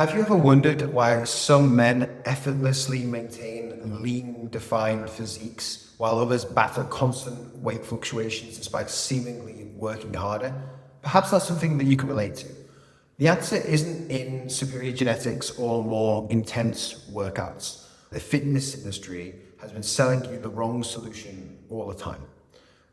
Have you ever wondered why some men effortlessly maintain lean, defined physiques, while others battle constant weight fluctuations despite seemingly working harder? Perhaps that's something that you can relate to. The answer isn't in superior genetics or more intense workouts. The fitness industry has been selling you the wrong solution all the time.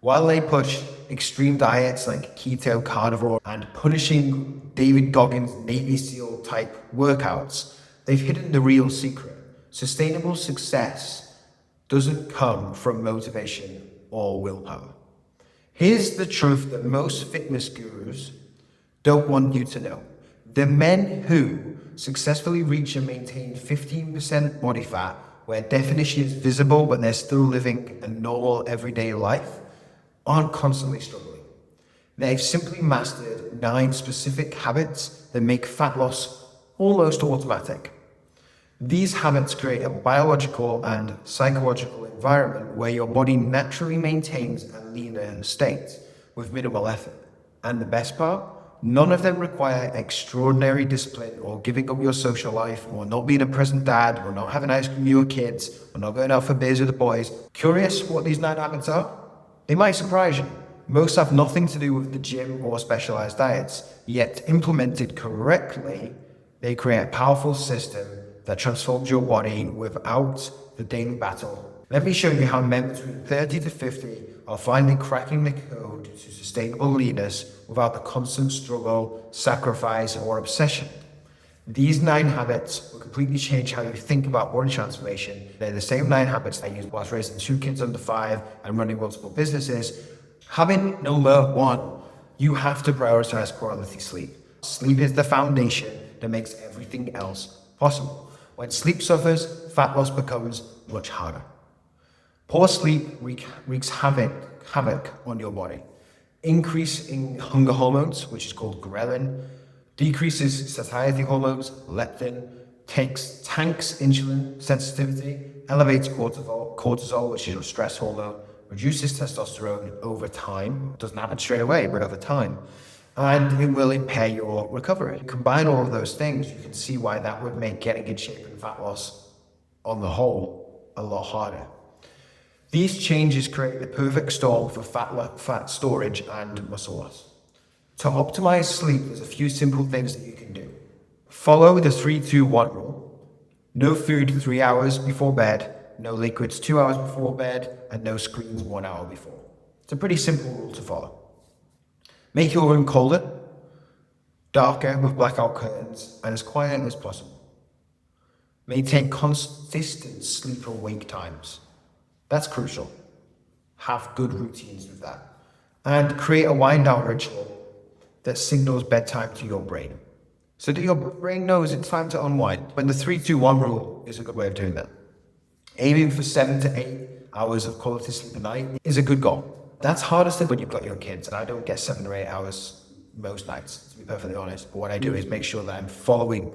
While they push extreme diets like keto, carnivore, and punishing David Goggins Navy SEAL type workouts, they've hidden the real secret. Sustainable success doesn't come from motivation or willpower. Here's the truth that most fitness gurus don't want you to know. The men who successfully reach and maintain 15% body fat, where definition is visible but they're still living a normal everyday life, aren't constantly struggling. They've simply mastered 9 specific habits that make fat loss almost automatic. These habits create a biological and psychological environment where your body naturally maintains a leaner state with minimal effort. And the best part? None of them require extraordinary discipline or giving up your social life or not being a present dad or not having ice cream with your kids or not going out for beers with the boys. Curious what these 9 habits are? They might surprise you. Most have nothing to do with the gym or specialized diets, yet implemented correctly, they create a powerful system that transforms your body without the daily battle. Let me show you how men between 30 to 50 are finally cracking the code to sustainable leanness without the constant struggle, sacrifice, or obsession. These 9 habits will completely change how you think about body transformation. They're the same 9 habits I used whilst raising 2 kids under 5 and running multiple businesses. Habit number 1, you have to prioritize quality sleep. Sleep is the foundation that makes everything else possible. When sleep suffers, fat loss becomes much harder. Poor sleep wreaks havoc on your body. Increase in hunger hormones, which is called ghrelin, decreases satiety hormones, leptin, tanks insulin sensitivity, elevates cortisol, which is your stress hormone, reduces testosterone over time. It doesn't happen straight away, but over time. And it will impair your recovery. Combine all of those things, you can see why that would make getting in shape and fat loss on the whole a lot harder. These changes create the perfect storm for fat storage and muscle loss. To optimize sleep, there's a few simple things that you can do. Follow the 3-2-1 rule. No food 3 hours before bed, no liquids 2 hours before bed, and no screens 1 hour before. It's a pretty simple rule to follow. Make your room colder, darker with blackout curtains, and as quiet as possible. Maintain consistent sleep and wake times. That's crucial. Have good routines with that. And create a wind down ritual that signals bedtime to your brain, so that your brain knows it's time to unwind. When the 3-2-1 rule is a good way of doing that. Aiming for 7 to 8 hours of quality sleep a night is a good goal. That's hardest when you've got your kids, and I don't get 7 or 8 hours most nights, to be perfectly honest. But what I do is make sure that I'm following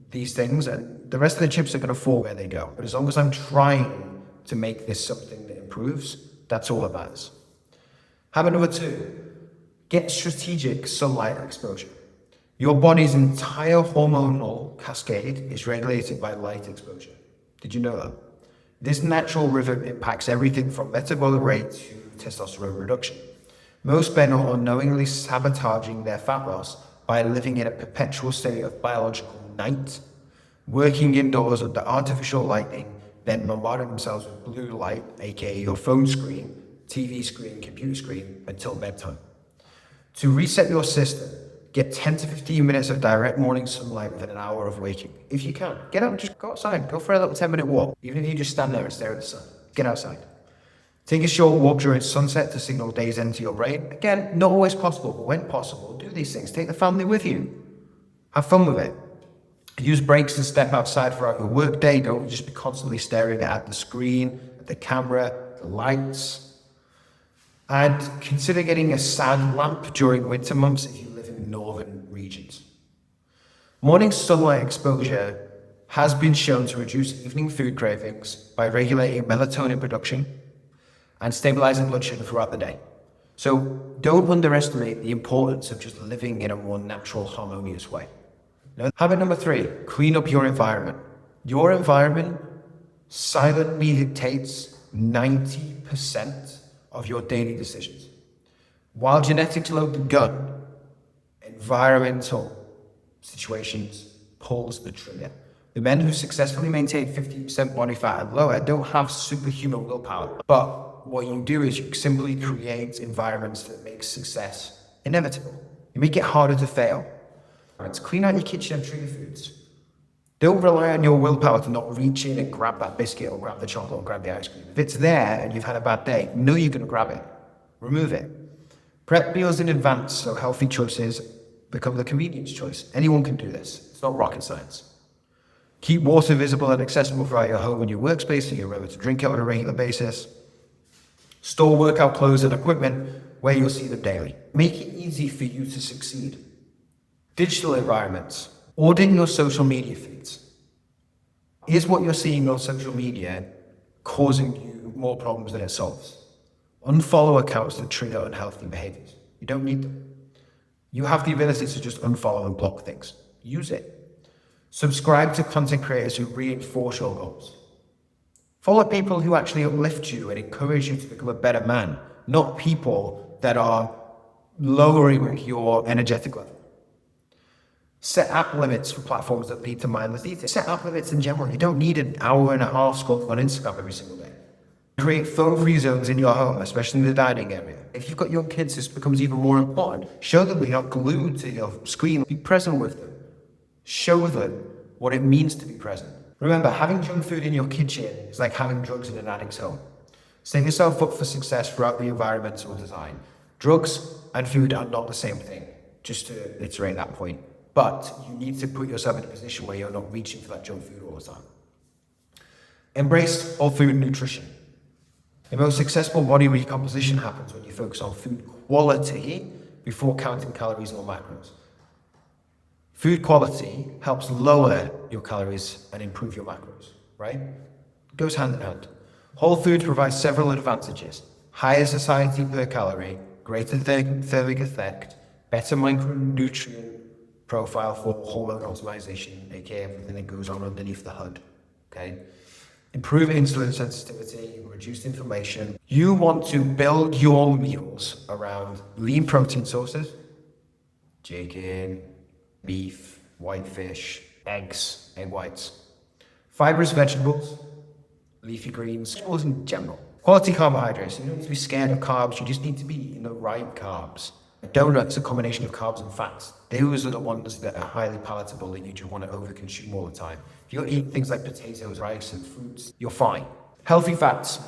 these things, and the rest of the chips are going to fall where they go. But as long as I'm trying to make this something that improves, that's all that matters. Habit number 2. Get strategic sunlight exposure. Your body's entire hormonal cascade is regulated by light exposure. Did you know that? This natural rhythm impacts everything from metabolic rate to testosterone reduction. Most men are unknowingly sabotaging their fat loss by living in a perpetual state of biological night, working indoors under artificial lighting, then bombarding themselves with blue light, aka your phone screen, TV screen, computer screen, until bedtime. To reset your system, get 10 to 15 minutes of direct morning sunlight within an hour of waking. If you can, get out and just go outside. Go for a little 10-minute walk. Even if you just stand there and stare at the sun, get outside. Take a short walk during sunset to signal day's end to your brain. Again, not always possible, but when possible, do these things. Take the family with you. Have fun with it. Use breaks to step outside throughout your workday. Don't just be constantly staring at the screen, at the camera, the lights. And consider getting a sand lamp during winter months if you live in northern regions. Morning sunlight exposure has been shown to reduce evening food cravings by regulating melatonin production and stabilizing blood sugar throughout the day. So don't underestimate the importance of just living in a more natural, harmonious way. Habit number 3, clean up your environment. Your environment silently dictates 90% of your daily decisions. While genetics load the gun, environmental situations pulls the trigger. The men who successfully maintain 50% body fat and lower don't have superhuman willpower. But what you do is you simply create environments that make success inevitable. You make it harder to fail. It's clean out your kitchen and trigger foods. Don't rely on your willpower to not reach in and grab that biscuit or grab the chocolate or grab the ice cream. If it's there and you've had a bad day, know you're going to grab it. Remove it. Prep meals in advance so healthy choices become the convenience choice. Anyone can do this. It's not rocket science. Keep water visible and accessible throughout your home and your workspace so you're able to drink it on a regular basis. Store workout clothes and equipment where you'll see them daily. Make it easy for you to succeed. Digital environments. Audit your social media feeds. Is what you're seeing on social media causing you more problems than it solves? Unfollow accounts that trigger unhealthy behaviors. You don't need them. You have the ability to just unfollow and block things. Use it. Subscribe to content creators who reinforce your goals. Follow people who actually uplift you and encourage you to become a better man, not people that are lowering your energetic level. Set app limits for platforms that lead to mindless eating. Set app limits in general. You don't need an hour and a half scrolling on Instagram every single day. Create phone-free zones in your home, especially in the dining area. If you've got young kids, this becomes even more important. Show them you're not glued to your screen. Be present with them. Show them what it means to be present. Remember, having junk food in your kitchen is like having drugs in an addict's home. Set yourself up for success throughout the environmental design. Drugs and food are not the same thing, just to iterate that point. But you need to put yourself in a position where you're not reaching for that junk food all the time. Embrace whole food nutrition. The most successful body recomposition happens when you focus on food quality before counting calories or macros. Food quality helps lower your calories and improve your macros, right? It goes hand in hand. Whole food provides several advantages. Higher satiety per calorie, greater thermic effect, better micronutrient profile for hormone optimization, aka everything that goes on underneath the hood, okay? Improve insulin sensitivity, reduce inflammation. You want to build your meals around lean protein sources, chicken, beef, white fish, eggs, egg whites, fibrous vegetables, leafy greens, vegetables in general. Quality carbohydrates. You don't need to be scared of carbs, you just need to be eating the right carbs. A donut's a combination of carbs and fats. Those are the ones that are highly palatable and you just want to overconsume all the time. If you're eating things like potatoes, rice, and fruits, you're fine. Healthy fats,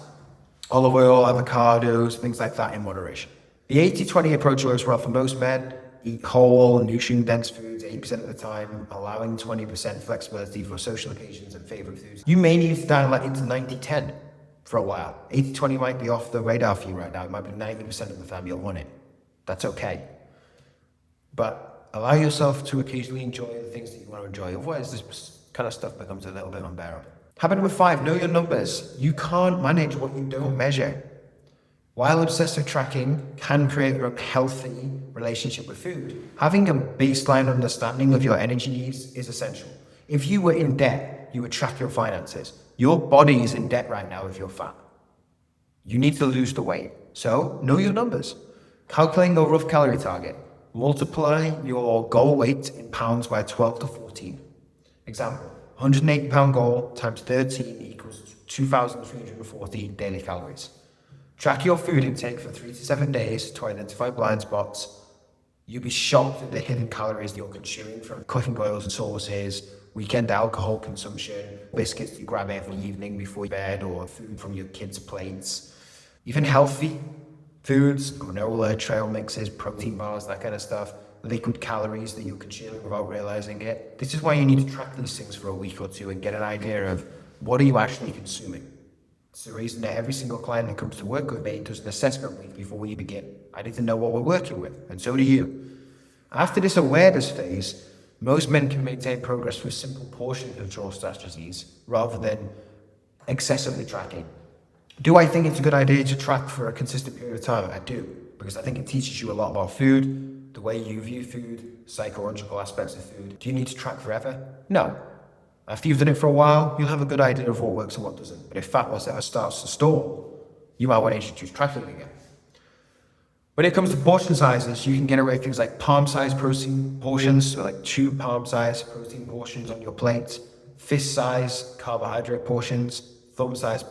olive oil, avocados, things like that in moderation. The 80-20 approach works well for most men. Eat whole, nutrient-dense foods 80% of the time, allowing 20% flexibility for social occasions and favorite foods. You may need to dial that into 90-10 for a while. 80-20 might be off the radar for you right now. It might be 90% of the time you'll want it. That's okay. But allow yourself to occasionally enjoy the things that you want to enjoy. Otherwise, this kind of stuff becomes a little bit unbearable. Habit number 5, know your numbers. You can't manage what you don't measure. While obsessive tracking can create a healthy relationship with food, having a baseline understanding of your energy needs is essential. If you were in debt, you would track your finances. Your body is in debt right now if you're fat. You need to lose the weight. So know your numbers. Calculating a rough calorie target. Multiply your goal weight in pounds by 12 to 14. Example, 180 pound goal times 13 equals 2,314 daily calories. Track your food intake for 3 to 7 days to identify blind spots. You'll be shocked at the hidden calories that you're consuming from cooking oils and sauces, weekend alcohol consumption, biscuits you grab every evening before bed, or food from your kids' plates. Even healthy foods, granola, trail mixes, protein bars, that kind of stuff, liquid calories that you're consuming without realizing it. This is why you need to track these things for a week or two and get an idea of what are you actually consuming. It's the reason that every single client that comes to work with me does an assessment week before we begin. I need to know what we're working with, and so do you. After this awareness phase, most men can maintain progress with simple portion control strategies rather than excessively tracking. Do I think it's a good idea to track for a consistent period of time? I do, because I think it teaches you a lot about food, the way you view food, psychological aspects of food. Do you need to track forever? No. After you've done it for a while, you'll have a good idea of what works and what doesn't. But if fat loss ever starts to stall, you might want to introduce tracking again. When it comes to portion sizes, you can generate things like palm-sized protein portions, so like 2 palm-sized protein portions on your plate, fist-sized carbohydrate portions, thumb-sized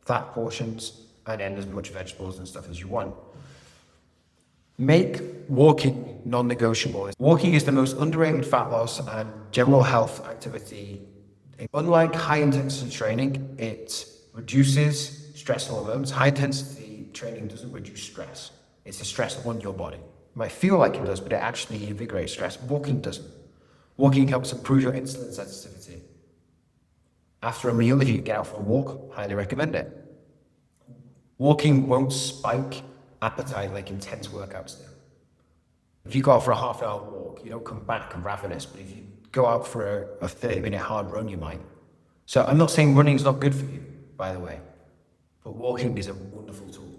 fat portions, and then as much vegetables and stuff as you want. Make walking non-negotiable. Walking is the most underrated fat loss and general health activity. Unlike high-intensity training, it reduces stress hormones. High-intensity training doesn't reduce stress. It's the stress on your body. It might feel like it does, but it actually invigorates stress. Walking doesn't. Walking helps improve your insulin sensitivity. After a meal, if you get out for a walk, highly recommend it. Walking won't spike appetite like intense workouts do. If you go out for a half-hour walk, you don't come back ravenous, but if you go out for a 30-minute hard run, you might. So I'm not saying running is not good for you, by the way, but walking is a wonderful tool.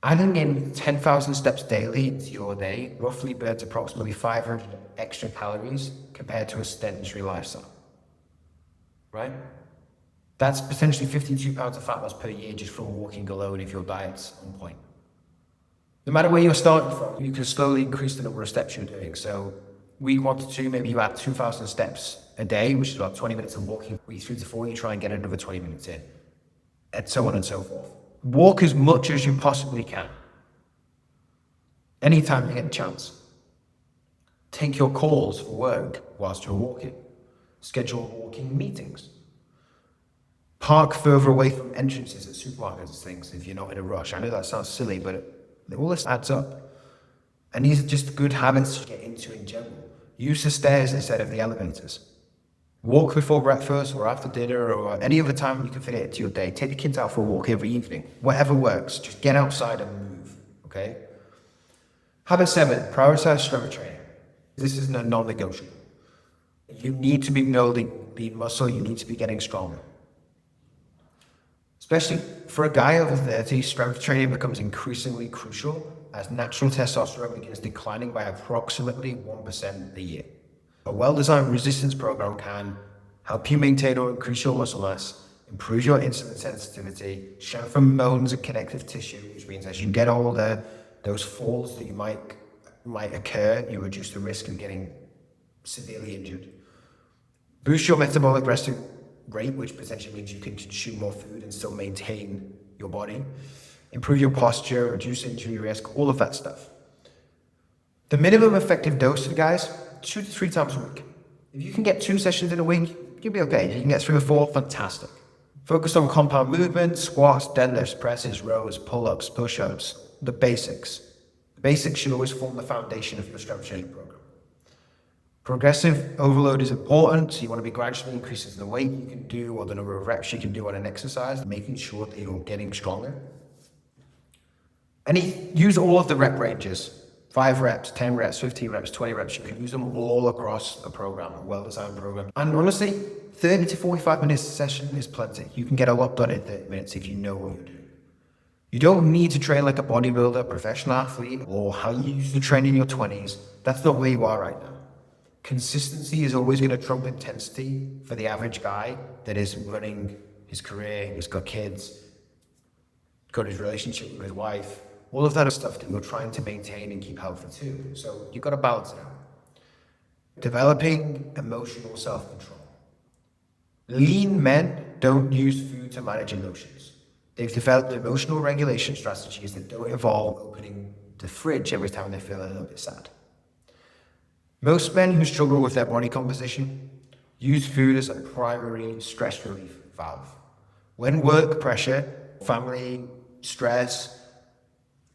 Adding in 10,000 steps daily into your day roughly burns approximately 500 extra calories compared to a sedentary lifestyle, right? That's potentially 52 pounds of fat loss per year just from walking alone if your diet's on point. No matter where you're starting from, you can slowly increase the number of steps you're doing. So week 1 to 2, maybe you add 2,000 steps a day, which is about 20 minutes of walking. Week 3 to 4, you try and get another 20 minutes in, and so on and so forth. Walk as much as you possibly can. Anytime you get a chance. Take your calls for work whilst you're walking. Schedule walking meetings. Park further away from entrances at supermarkets and things if you're not in a rush. I know that sounds silly, but all this adds up. And these are just good habits to get into in general. Use the stairs instead of the elevators. Walk before breakfast or after dinner or any other time you can fit it into your day. Take the kids out for a walk every evening. Whatever works. Just get outside and move, okay? Habit 7, prioritize strength training. This is a non-negotiable. You need to be building lean muscle. You need to be getting stronger. Especially for a guy over 30, strength training becomes increasingly crucial as natural testosterone begins declining by approximately 1% a year. A well-designed resistance program can help you maintain or increase your muscle mass, improve your insulin sensitivity, strengthen bones and connective tissue, which means as you get older, those falls that you might occur, you reduce the risk of getting severely injured. Boost your metabolic rate, which potentially means you can consume more food and still maintain your body. Improve your posture, reduce injury risk, all of that stuff. The minimum effective dose, guys, 2 to 3 times a week. If you can get 2 sessions in a week, you'll be okay. If you can get 3 or 4, fantastic. Focus on compound movements, squats, deadlifts, presses, rows, pull-ups, push-ups, the basics. The basics should always form the foundation of your strength training program. Progressive overload is important, so you want to be gradually increasing the weight you can do or the number of reps you can do on an exercise, making sure that you're getting stronger. And use all of the rep ranges, 5 reps, 10 reps, 15 reps, 20 reps. You can use them all across a program, a well-designed program. And honestly, 30 to 45 minutes a session is plenty. You can get a lot done in 30 minutes if you know what you're doing. You don't need to train like a bodybuilder, professional athlete, or how you used to train in your 20s. That's not where you are right now. Consistency is always going to trump intensity for the average guy that is running his career, he's got kids, got his relationship with his wife, all of that stuff that you're trying to maintain and keep healthy too. So you've got to balance it out. Developing emotional self-control. Lean men don't use food to manage emotions. They've developed emotional regulation strategies that don't involve opening the fridge every time they feel a little bit sad. Most men who struggle with their body composition use food as a primary stress relief valve. When work pressure, family stress,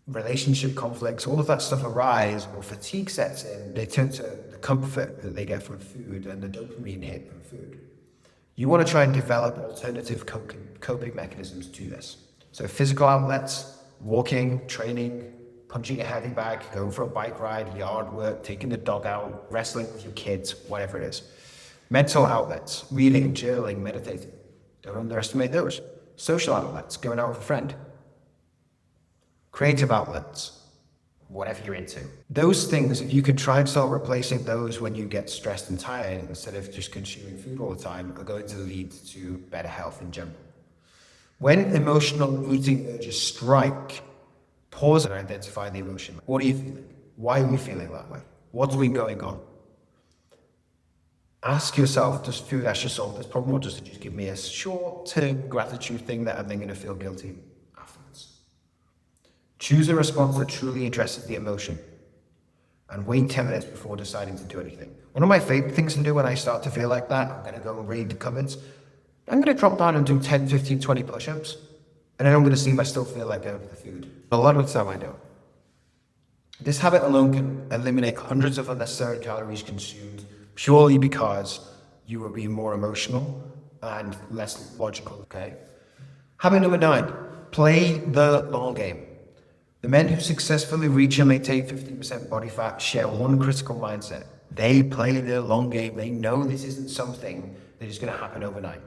relationship conflicts, all of that stuff arise, or fatigue sets in, they turn to the comfort that they get from food and the dopamine hit from food. You want to try and develop alternative coping mechanisms to this. So physical outlets, walking, training, punching a heavy bag, going for a bike ride, yard work, taking the dog out, wrestling with your kids, whatever it is. Mental outlets, reading, journaling, meditating. Don't underestimate those. Social outlets, going out with a friend. Creative outlets, whatever you're into. Those things, if you can try and start replacing those when you get stressed and tired, instead of just consuming food all the time, are going to lead to better health in general. When emotional eating urges strike, pause and identify the emotion. What are you feeling? Why are you feeling that way? What's been going on? Ask yourself, does food actually solve this problem, or does it just give me a short-term gratitude thing that I'm then going to feel guilty afterwards? Choose a response that truly addresses the emotion, and wait 10 minutes before deciding to do anything. One of my favorite things to do when I start to feel like that, I'm going to go and read the comments. I'm going to drop down and do 10, 15, 20 push-ups, and then I'm going to see if I still feel like going for the food. A lot of the time I don't. This habit alone can eliminate hundreds of unnecessary calories consumed purely because you were being more emotional and less logical, okay? Habit number 9, play the long game. The men who successfully reach and maintain 15% body fat share one critical mindset. They play the long game. They know this isn't something that is going to happen overnight.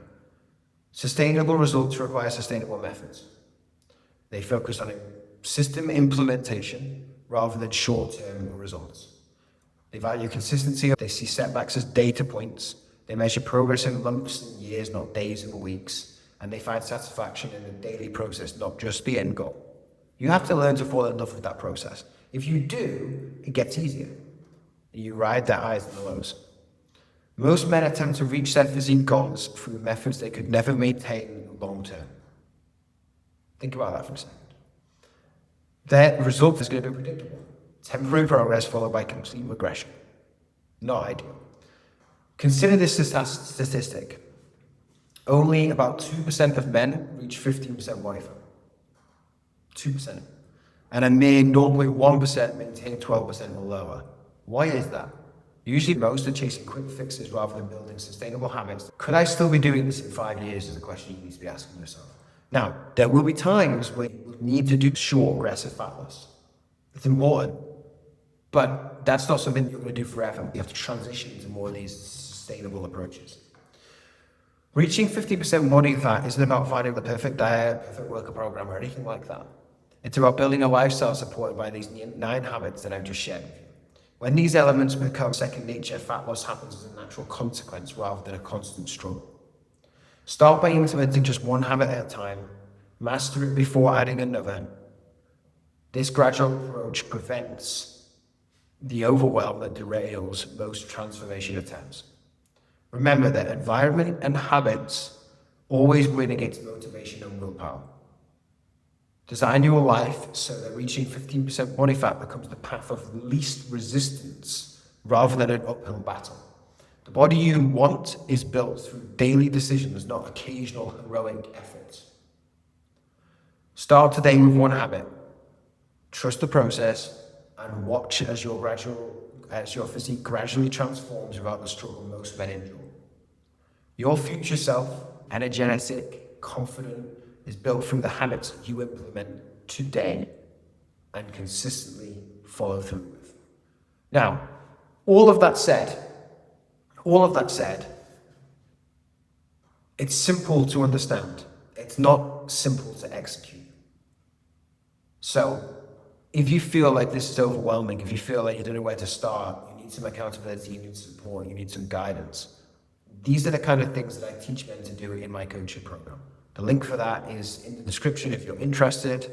Sustainable results require sustainable methods. They focus on system implementation rather than short-term results. They value consistency. They see setbacks as data points. They measure progress in months and years, not days and weeks. And they find satisfaction in the daily process, not just the end goal. You have to learn to fall in love with that process. If you do, it gets easier. You ride the highs and the lows. Most men attempt to reach their physique goals through methods they could never maintain long term. Think about that for a second. Their result is going to be predictable. Temporary progress followed by complete regression. Not ideal. Consider this statistic. Only about 2% of men reach 15% body fat. 2%. And a mere 0.1% maintain 12% or lower. Why is that? Usually most are chasing quick fixes rather than building sustainable habits. Could I still be doing this in 5 years is a question you need to be asking yourself. Now, there will be times where you need to do short, aggressive fat loss. It's important. But that's not something you're going to do forever. You have to transition into more of these sustainable approaches. Reaching 50% body fat isn't about finding the perfect diet, perfect workout program, or anything like that. It's about building a lifestyle supported by these 9 habits that I've just shared with you. When these elements become second nature, fat loss happens as a natural consequence rather than a constant struggle. Start by implementing just one habit at a time. Master it before adding another. This gradual approach prevents the overwhelm that derails most transformation attempts. Remember that environment and habits always win against motivation and willpower. Design your life so that reaching 15% body fat becomes the path of least resistance rather than an uphill battle. The body you want is built through daily decisions, not occasional heroic efforts. Start today with one habit. Trust the process and watch as your physique gradually transforms without the struggle most men endure. Your future self, energetic, confident, is built from the habits you implement today and consistently follow through with. Now, all of that said, it's simple to understand. It's not simple to execute. So, if you feel like this is overwhelming, if you feel like you don't know where to start, you need some accountability, you need support, you need some guidance. These are the kind of things that I teach men to do in my coaching program. The link for that is in the description if you're interested.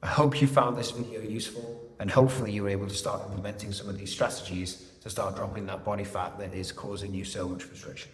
I hope you found this video useful, and hopefully you were able to start implementing some of these strategies to start dropping that body fat that is causing you so much frustration.